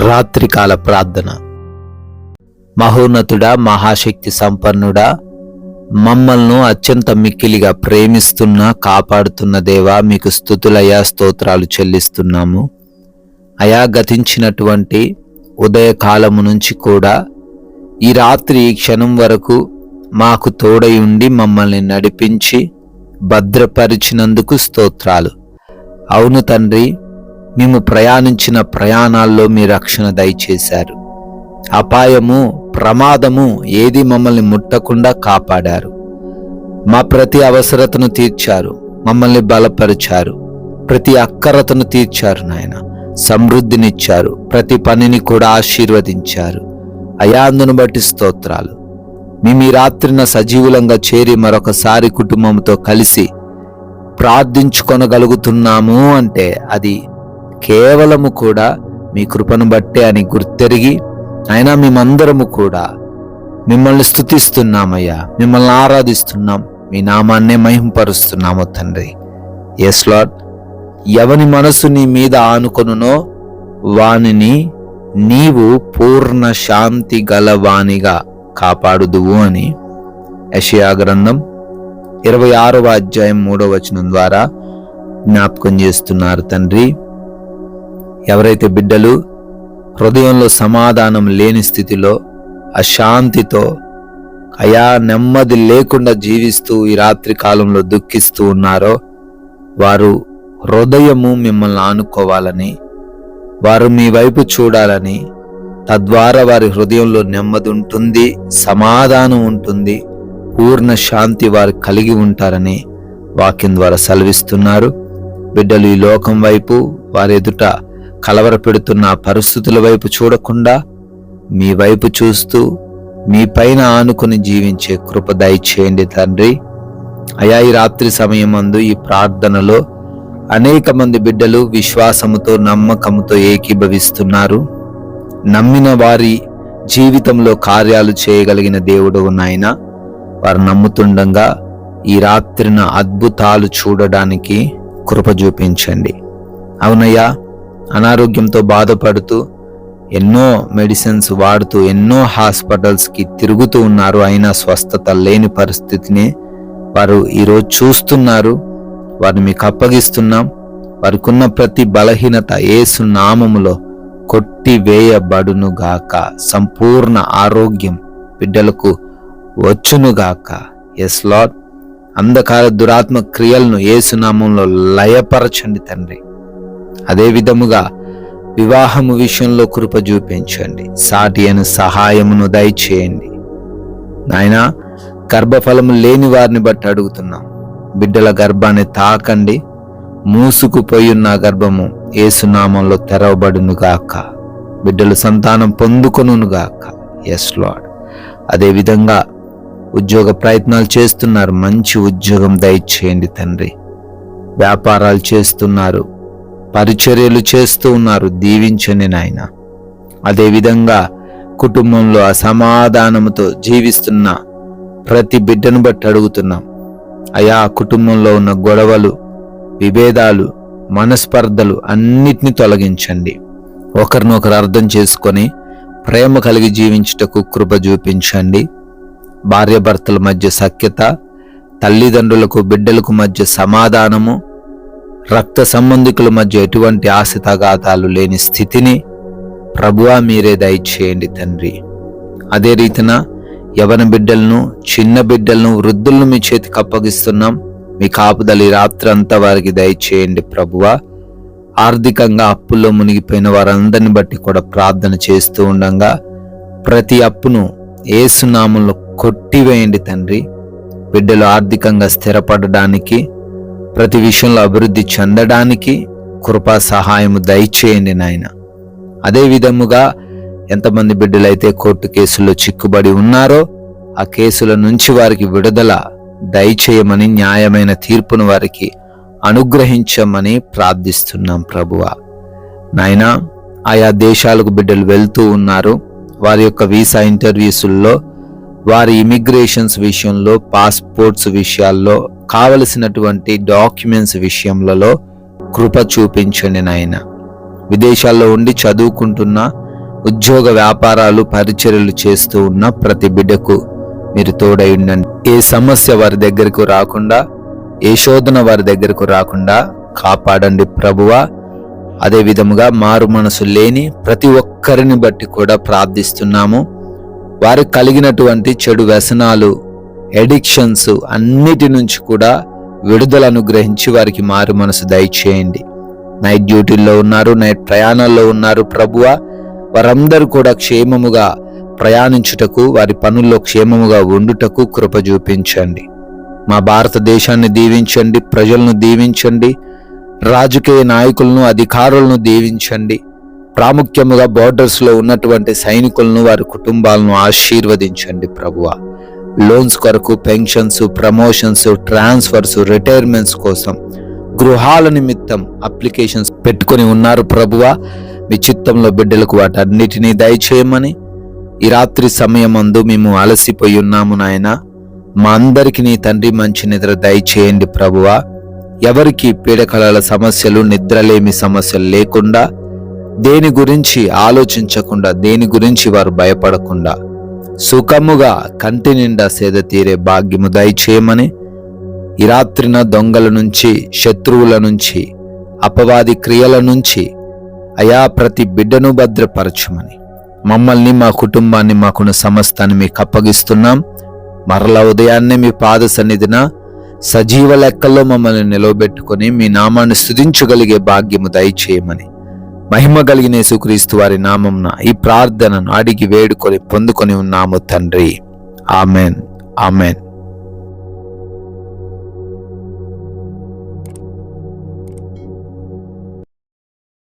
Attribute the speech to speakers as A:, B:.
A: రాత్రికాల ప్రార్థన. మహోన్నతుడా, మహాశక్తి సంపన్నుడా, మమ్మల్ని అత్యంత మిక్కిలిగా ప్రేమిస్తున్న కాపాడుతున్న దేవా, మీకు స్తుతులయ్యా, స్తోత్రాలు చెల్లిస్తున్నాము అయా. గతించినటువంటి ఉదయకాలము నుంచి కూడా ఈ రాత్రి ఈ క్షణం వరకు మాకు తోడై ఉండి మమ్మల్ని నడిపించి భద్రపరిచినందుకు స్తోత్రాలు. అవును తండ్రి, మేము ప్రయాణించిన ప్రయాణాల్లో మీ రక్షణ దయచేశారు. అపాయము, ప్రమాదము ఏది మమ్మల్ని ముట్టకుండా కాపాడారు. మా ప్రతి అవసరతను తీర్చారు, మమ్మల్ని బలపరిచారు, ప్రతి అక్కరతను తీర్చారు నాయన. సమృద్ధినిచ్చారు, ప్రతి పనిని కూడా ఆశీర్వదించారు అయా. అందును బట్టి స్తోత్రాలు. మేము ఈ రాత్రిన సజీవులంగా చేరి మరొకసారి కుటుంబంతో కలిసి ప్రార్థించుకొనగలుగుతున్నాము అంటే అది కేవలము కూడా మీ కృపను బట్టే అని గుర్తెరిగి అయినా మేమందరము కూడా మిమ్మల్ని స్తుతిస్తున్నామయ్యా, మిమ్మల్ని ఆరాధిస్తున్నాం, మీ నామాన్నే మహింపరుస్తున్నాము తండ్రి. ఎస్ లార్డ్, ఎవని మనసు నీ మీద ఆనుకొనునో వానిని నీవు పూర్ణ శాంతి గలవానిగా కాపాడుదువు అని యెషయా గ్రంథం 26వ అధ్యాయం 3వ వచనం ద్వారా జ్ఞాపకం చేస్తున్నారు తండ్రి. ఎవరైతే బిడ్డలు హృదయంలో సమాధానం లేని స్థితిలో అశాంతితో అయా నెమ్మది లేకుండా జీవిస్తూ ఈ రాత్రి కాలంలో దుఃఖిస్తూ ఉన్నారో వారు హృదయము మిమ్మల్ని ఆనుకోవాలని, వారు మీ వైపు చూడాలని, తద్వారా వారి హృదయంలో నెమ్మది ఉంటుంది, సమాధానం ఉంటుంది, పూర్ణ శాంతి వారు కలిగి ఉంటారని వాక్యం ద్వారా సెలవిస్తున్నారు. బిడ్డలు ఈ లోకం వైపు, వారి ఎదుట కలవరపెడుతున్న పరిస్థితుల వైపు చూడకుండా మీ వైపు చూస్తూ మీ పైన ఆనుకుని జీవించే కృప దయచేయండి తండ్రి. అయా, ఈ రాత్రి సమయమందు ఈ ప్రార్థనలో అనేక మంది బిడ్డలు విశ్వాసముతో, నమ్మకముతో ఏకీభవిస్తున్నారు. నమ్మిన వారి జీవితంలో కార్యాలు చేయగలిగిన దేవుడు నాయన, వారు నమ్ముతుండగా ఈ రాత్రిన అద్భుతాలు చూడడానికి కృప చూపించండి. అవునయ్యా, అనారోగ్యంతో బాధపడుతూ ఎన్నో మెడిసిన్స్ వాడుతూ ఎన్నో హాస్పిటల్స్కి తిరుగుతూ ఉన్నారు, అయినా స్వస్థత లేని పరిస్థితిని వారు ఈరోజు చూస్తున్నారు. వారిని మీకు అప్పగిస్తున్నాం. వారికి ఉన్న ప్రతి బలహీనత యేసు నామములో కొట్టివేయబడునుగాక. సంపూర్ణ ఆరోగ్యం బిడ్డలకు వచ్చునుగాక. ఎస్ లార్డ్, అంధకార దురాత్మ క్రియలను యేసు నామంలో లయపరచండి తండ్రి. అదే విధముగా వివాహము విషయంలో కృప చూపించండి, సాటి అయిన సహాయమును దయచేయండి నాయనా. గర్భఫలము లేని వారిని బట్టి అడుగుతున్నాం, బిడ్డల గర్భాన్ని తాకండి. మూసుకుపోయున్న గర్భము యేసునామంలో తెరవబడునుగాక. బిడ్డలు సంతానం పొందుకొనుగాక. Yes lord. అదేవిధంగా ఉద్యోగ ప్రయత్నాలు చేస్తున్నారు, మంచి ఉద్యోగం దయచేయండి తండ్రి. వ్యాపారాలు చేస్తున్నారు, పరిచర్యలు చేస్తూ ఉన్నారు, దీవించండి నాయన. అదేవిధంగా కుటుంబంలో అసమాధానముతో జీవిస్తున్న ప్రతి బిడ్డను బట్టి అడుగుతున్నాం అయా, కుటుంబంలో ఉన్న గొడవలు, విభేదాలు, మనస్పర్ధలు అన్నిటినీ తొలగించండి. ఒకరినొకరు అర్థం చేసుకొని ప్రేమ కలిగి జీవించుటకు కృప చూపించండి. భార్యాభర్తల మధ్య సఖ్యత, తల్లిదండ్రులకు బిడ్డలకు మధ్య సమాధానము, రక్త సంబంధికుల మధ్య ఎటువంటి ఆశతగాతాలు లేని స్థితిని ప్రభువా మీరే దయచేయండి తండ్రి. అదే రీతిన యవన బిడ్డలను, చిన్న బిడ్డలను, వృద్ధులను మీ చేతికి అప్పగిస్తున్నాం. మీ కాపుదల ఈ రాత్రి అంతా వారికి దయచేయండి ప్రభువా. ఆర్థికంగా అప్పుల్లో మునిగిపోయిన వారందరిని బట్టి కూడా ప్రార్థన చేస్తూ ఉండగా ప్రతి అప్పును యేసునామంలో కొట్టివేయండి తండ్రి. బిడ్డలు ఆర్థికంగా స్థిరపడడానికి, ప్రతి విషయంలో అభివృద్ధి చెందడానికి కృపా సహాయము దయచేయండి నాయన. అదే విధముగా ఎంతమంది బిడ్డలైతే కోర్టు కేసుల్లో చిక్కుబడి ఉన్నారో ఆ కేసుల నుంచి వారికి విడుదల దయచేయమని, న్యాయమైన తీర్పును వారికి అనుగ్రహించమని ప్రార్థిస్తున్నాం ప్రభువా. నాయనా, ఆయా దేశాలకు బిడ్డలు వెళ్తూ ఉన్నారు. వారి యొక్క వీసా ఇంటర్వ్యూస్లో, వారి ఇమిగ్రేషన్స్ విషయంలో, పాస్పోర్ట్స్ విషయాల్లో, కావలసినటువంటి డాక్యుమెంట్స్ విషయంలో కృప చూపించండి నాయన. విదేశాల్లో ఉండి చదువుకుంటున్న ఉద్యోగ వ్యాపారాలు పరిచర్యలు చేస్తూ ఉన్న ప్రతి బిడ్డకు మీరు తోడై ఉండండి. ఏ సమస్య వారి దగ్గరకు రాకుండా, ఏ శోధన వారి దగ్గరకు రాకుండా కాపాడండి ప్రభువా. అదే విధముగా మారు మనసు లేని ప్రతి ఒక్కరిని బట్టి కూడా ప్రార్థిస్తున్నాము. వారికి కలిగినటువంటి చెడు వ్యసనాలు, ఎడిక్షన్స్ అన్నిటి నుంచి కూడా విడుదల అనుగ్రహించి వారికి మారు మనసు దయచేయండి. నైట్ డ్యూటీల్లో ఉన్నారు, నైట్ ప్రయాణాల్లో ఉన్నారు ప్రభువా. వారందరూ కూడా క్షేమముగా ప్రయాణించుటకు, వారి పనుల్లో క్షేమముగా ఉండుటకు కృప చూపించండి. మా భారతదేశాన్ని దీవించండి, ప్రజలను దీవించండి, రాజకీయ నాయకులను, అధికారులను దీవించండి. ప్రాముఖ్యముగా బోర్డర్స్లో ఉన్నటువంటి సైనికులను, వారి కుటుంబాలను ఆశీర్వదించండి ప్రభువా. లోన్స్ కొరకు, పెన్షన్స్, ప్రమోషన్స్, ట్రాన్స్ఫర్స్, రిటైర్మెంట్స్ కోసం గృహాల నిమిత్తం అప్లికేషన్స్ పెట్టుకొని ఉన్నారు ప్రభువా. మీ చిత్తంలో బిడ్డలకు వాటన్నిటినీ దయచేయమని ఈ రాత్రి సమయమందు మేము అలసిపోయి ఉన్నాము నాయన. మా అందరికి నీ తండ్రి మంచి నిద్ర దయచేయండి ప్రభువా. ఎవరికి పీడకలల సమస్యలు, నిద్రలేమి సమస్యలు లేకుండా, దేని గురించి ఆలోచించకుండా, దేని గురించి వారు భయపడకుండా సుఖముగా కంటి నిండా సేద తీరే భాగ్యము దయచేయమని ఈ రాత్రిన దొంగల నుంచి, శత్రువుల నుంచి, అపవాది క్రియల నుంచి అయా ప్రతి బిడ్డను భద్రపరచమని, మమ్మల్ని, మా కుటుంబాన్ని, మాకున్న సమస్తాన్ని మీకు అప్పగిస్తున్నాం. మరలా ఉదయాన్నే మీ పాద సన్నిధిన సజీవ లెక్కల్లో మమ్మల్ని నిలవబెట్టుకొని మీ నామాన్ని స్తుతించగలిగే భాగ్యము దయచేయమని, మహిమ కలిగిన యేసుక్రీస్తు వారి నామమున ఈ ప్రార్థనను అడిగి వేడుకొని పొందుకొని ఉన్నాము తండ్రి. Amen, amen.